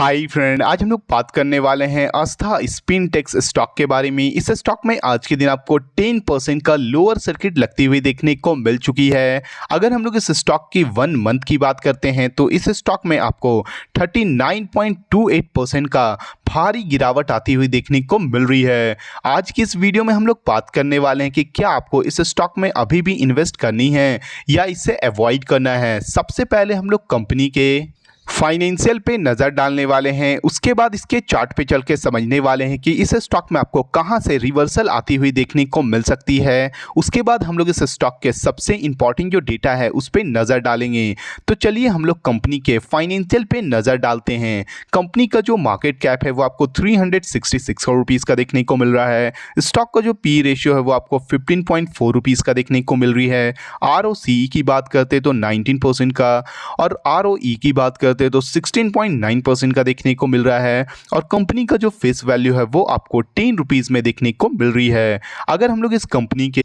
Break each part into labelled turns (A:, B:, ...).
A: Hi friend, आज हम लोग बात करने वाले हैं आस्था स्पिनटेक्स स्टॉक के बारे में। इस स्टॉक में आज के दिन आपको 10% का लोअर सर्किट लगती हुई देखने को मिल चुकी है। अगर हम लोग इस स्टॉक की 1 मंथ की बात करते हैं तो इस स्टॉक में आपको 39.28% का भारी गिरावट आती हुई देखने को मिल रही है। आज की इस वीडियो में हम लोग बात करने वाले हैं कि क्या आपको इस स्टॉक में अभी भी इन्वेस्ट करनी है या इसे अवॉइड करना है। सबसे पहले हम लोग कंपनी के फाइनेंशियल पे नज़र डालने वाले हैं, उसके बाद इसके चार्ट पे चल के समझने वाले हैं कि इस स्टॉक में आपको कहां से रिवर्सल आती हुई देखने को मिल सकती है। उसके बाद हम लोग इस स्टॉक के सबसे इंपॉर्टेंट जो डेटा है उस पर नज़र डालेंगे। तो चलिए हम लोग कंपनी के फाइनेंशियल पे नज़र डालते हैं। कंपनी का जो मार्केट कैप है वो आपको 366 करोड़ रुपीज़ का देखने को मिल रहा है। स्टॉक का जो पी रेशियो है वो आपको 15.4 रुपीज़ का देखने को मिल रही है। ROCE की बात करते तो 19% का और ROE की बात करते तो 16.9% का देखने को मिल रहा है। और कंपनी का जो फेस वैल्यू है वो आपको 10 रुपीज़ में देखने को मिल रही है। अगर हम लोग इस कंपनी के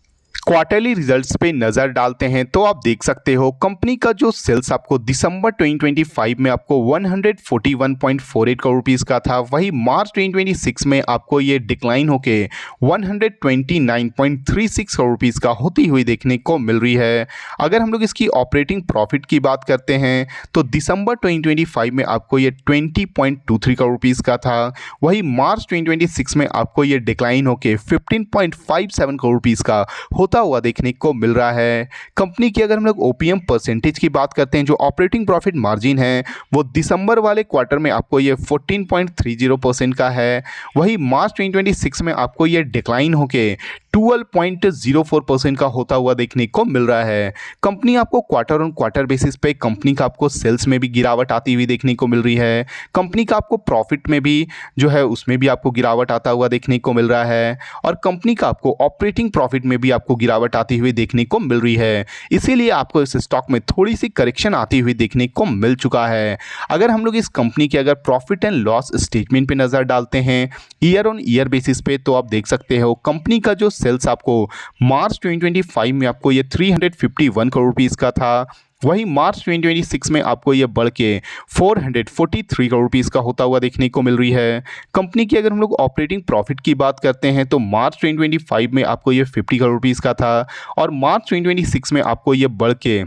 A: क्वार्टरली रिजल्ट्स पे नज़र डालते हैं तो आप देख सकते हो कंपनी का जो सेल्स आपको दिसंबर 2025 में आपको 141.48 करोड़ रुपीज़ का था, वही मार्च 2026 में आपको ये डिक्लाइन होके 129.36 करोड़ रुपीज़ का होती हुई देखने को मिल रही है। अगर हम लोग इसकी ऑपरेटिंग प्रॉफिट की बात करते हैं तो दिसंबर 2025 में आपको ये 20.23 करोड़ रुपीज़ का था, वही मार्च 2026 में आपको ये डिक्लाइन होके 15.57 करोड़ रुपीज़ का होता हुआ देखने को मिल रहा है। कंपनी की अगर हम लोग ओपीएम परसेंटेज की बात करते हैं, जो ऑपरेटिंग प्रॉफिट मार्जिन है वो दिसंबर वाले क्वार्टर में आपको ये 14.30% का है, वही मार्च 2026 में आपको ये डिक्लाइन होके 12.04% का होता हुआ देखने को मिल रहा है। कंपनी आपको क्वार्टर ऑन क्वार्टर बेसिस पे कंपनी का आपको सेल्स में भी गिरावट आती हुई देखने को मिल रही है। कंपनी का आपको प्रॉफिट में भी जो है उसमें भी आपको गिरावट आता हुआ देखने को मिल रहा है। और कंपनी का आपको ऑपरेटिंग प्रॉफिट में भी आपको गिरावट आती हुई देखने को मिल रही है। इसीलिए आपको इस स्टॉक में थोड़ी सी करेक्शन आती हुई देखने को मिल चुका है। अगर हम लोग इस कंपनी के अगर प्रॉफिट एंड लॉस स्टेटमेंट पे नज़र डालते हैं ईयर ऑन ईयर बेसिस पे तो आप देख सकते हो कंपनी का जो सेल्स आपको मार्च 2025 में आपको ये 351 करोड़ रुपीज़ का था, वही मार्च 2026 में आपको ये बढ़ के 443 करोड़ रुपीज़ का होता हुआ देखने को मिल रही है। कंपनी की अगर हम लोग ऑपरेटिंग प्रॉफिट की बात करते हैं तो मार्च 2025 में आपको ये 50 करोड़ रुपीज़ का था और मार्च 2026 में आपको ये बढ़ के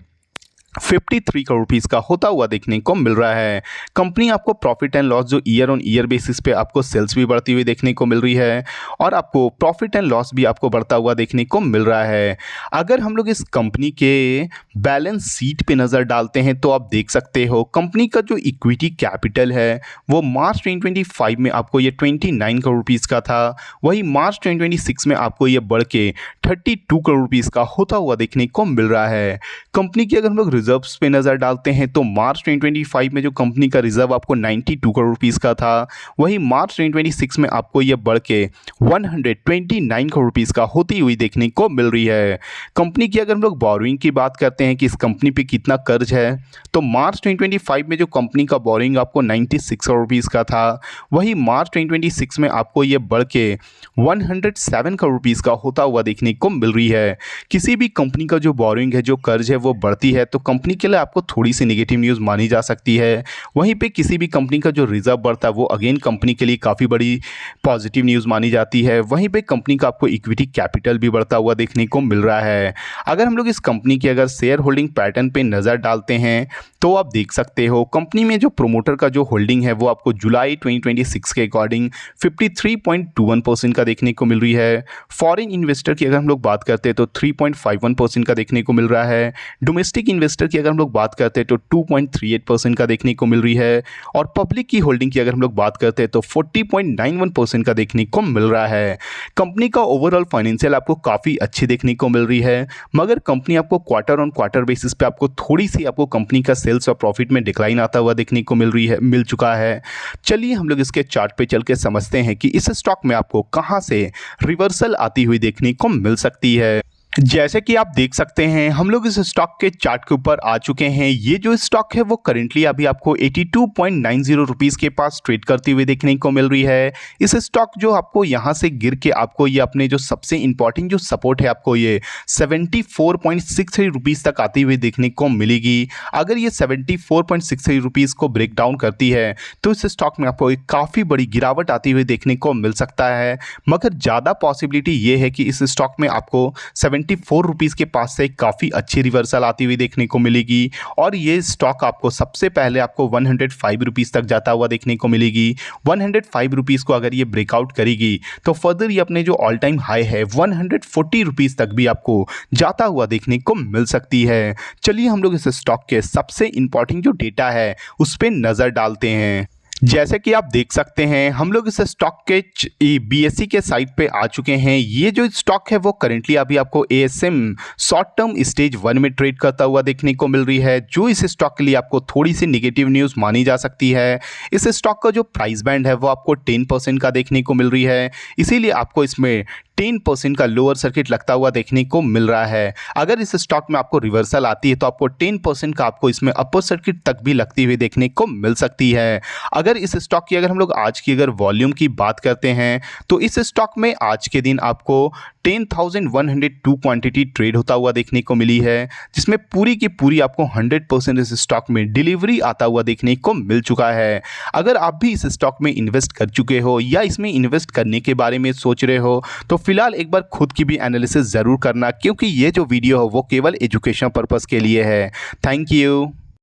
A: 53 करोड़ रुपीज़ का होता हुआ देखने को मिल रहा है। कंपनी आपको प्रॉफिट एंड लॉस जो ईयर ऑन ईयर बेसिस पे आपको सेल्स भी बढ़ती हुई देखने को मिल रही है और आपको प्रॉफिट एंड लॉस भी आपको बढ़ता हुआ देखने को मिल रहा है। अगर हम लोग इस कंपनी के बैलेंस शीट पे नज़र डालते हैं तो आप देख सकते हो कंपनी का जो इक्विटी कैपिटल है वो मार्च 2025 में आपको ये 29 करोड़ रुपीज़ का था, वही मार्च 2026 में आपको ये बढ़ के 32 करोड़ रुपीज़ का होता हुआ देखने को मिल रहा है। कंपनी की अगर हम लोग रिजर्व्स पे नज़र डालते हैं तो मार्च 2025 में जो कंपनी का रिजर्व आपको 92 करोड़ रुपीज़ का था, वही मार्च 2026 में आपको ये बढ़ के 129 करोड़ रुपीज़ का होती हुई देखने को मिल रही है। कंपनी की अगर हम लोग बोरिंग की बात करते हैं कि इस कंपनी पे कितना कर्ज है तो मार्च 2025 में जो कंपनी का बोरिंग आपको 96 करोड़ रुपीज़ का था, वही मार्च 2026 में आपको ये बढ़ के 107 करोड़ रुपीज़ का होता हुआ देखने को मिल रही है। किसी भी कंपनी का जो बोरिंग है जो कर्ज है वो बढ़ती है तो कंपनी के लिए आपको थोड़ी सी नेगेटिव न्यूज़ मानी जा सकती है। वहीं पे किसी भी कंपनी का जो रिजर्व बढ़ता है वो अगेन कंपनी के लिए काफ़ी बड़ी पॉजिटिव न्यूज़ मानी जाती है। वहीं पे कंपनी का आपको इक्विटी कैपिटल भी बढ़ता हुआ देखने को मिल रहा है। अगर हम लोग इस कंपनी के अगर शेयर होल्डिंग पैटर्न पे नज़र डालते हैं तो आप देख सकते हो कंपनी में जो प्रोमोटर का जो होल्डिंग है वो आपको जुलाई 2026 के अकॉर्डिंग 53.21% का देखने को मिल रही है। फॉरेन इन्वेस्टर की अगर हम लोग बात करते हैं तो 3.51% का देखने को मिल रहा है। डोमेस्टिक इन्वेस्टर की अगर हम लोग बात करते हैं तो 2.38% का देखने को मिल रही है और पब्लिक की होल्डिंग की अगर हम लोग बात करते हैं तो 40.91% का देखने को मिल रहा है। कंपनी का ओवरऑल फाइनेंशियल आपको काफ़ी अच्छी देखने को मिल रही है, मगर कंपनी आपको क्वार्टर ऑन क्वार्टर बेसिस पे आपको थोड़ी सी आपको कंपनी का सेल्स और प्रॉफिट में डिक्लाइन आता हुआ देखने को मिल चुका है। चलिए हम लोग इसके चार्ट पे चल के समझते हैं कि इस स्टॉक में आपको कहाँ से रिवर्सल आती हुई देखने को मिल सकती है। जैसे कि आप देख सकते हैं हम लोग इस स्टॉक के चार्ट के ऊपर आ चुके हैं। ये जो स्टॉक है वो करेंटली अभी आपको 82.90 रुपीस के पास ट्रेड करती हुई देखने को मिल रही है। इस स्टॉक जो आपको यहाँ से गिर के आपको ये अपने जो सबसे इंपॉर्टेंट जो सपोर्ट है आपको ये 74.63 रुपीस तक आती हुई देखने को मिलेगी। अगर ये 74.63 रुपीस को ब्रेक डाउन करती है तो इस स्टॉक में आपको एक काफ़ी बड़ी गिरावट आती हुई देखने को मिल सकता है, मगर ज़्यादा पॉसिबिलिटी ये है कि इस स्टॉक में आपको 74 रुपीस के पास से काफ़ी अच्छी रिवर्सल आती हुई देखने को मिलेगी और ये स्टॉक आपको सबसे पहले आपको 105 रुपीस तक जाता हुआ देखने को मिलेगी। 105 रुपीस को अगर ये ब्रेकआउट करेगी तो फर्दर ये अपने जो ऑल टाइम हाई है 140 रुपीस तक भी आपको जाता हुआ देखने को मिल सकती है। चलिए हम लोग इस स्टॉक के सबसे इंपॉर्टेंट जो डेटा है उस पर नज़र डालते हैं। जैसे कि आप देख सकते हैं हम लोग इस स्टॉक के BSE के साइट पे आ चुके हैं। ये जो स्टॉक है वो करेंटली अभी आपको ASM शॉर्ट टर्म स्टेज 1 में ट्रेड करता हुआ देखने को मिल रही है, जो इस स्टॉक के लिए आपको थोड़ी सी नेगेटिव न्यूज़ मानी जा सकती है। इस स्टॉक का जो प्राइस बैंड है वो आपको 10% का देखने को मिल रही है, इसीलिए आपको इसमें 10% का लोअर सर्किट लगता हुआ देखने को मिल रहा है। अगर इस स्टॉक में आपको रिवर्सल आती है तो आपको 10% का आपको इसमें अपर सर्किट तक भी लगती हुई देखने को मिल सकती है। अगर इस स्टॉक की अगर हम लोग आज की अगर वॉल्यूम की बात करते हैं तो इस स्टॉक में आज के दिन आपको 10,102 क्वांटिटी ट्रेड होता हुआ देखने को मिली है, जिसमें पूरी की पूरी आपको 100% इस स्टॉक में डिलीवरी आता हुआ देखने को मिल चुका है। अगर आप भी इस स्टॉक में इन्वेस्ट कर चुके हो या इसमें इन्वेस्ट करने के बारे में सोच रहे हो तो फिलहाल एक बार खुद की भी एनालिसिस ज़रूर करना, क्योंकि ये जो वीडियो है वो केवल एजुकेशन पर्पज़ के लिए है। Thank you.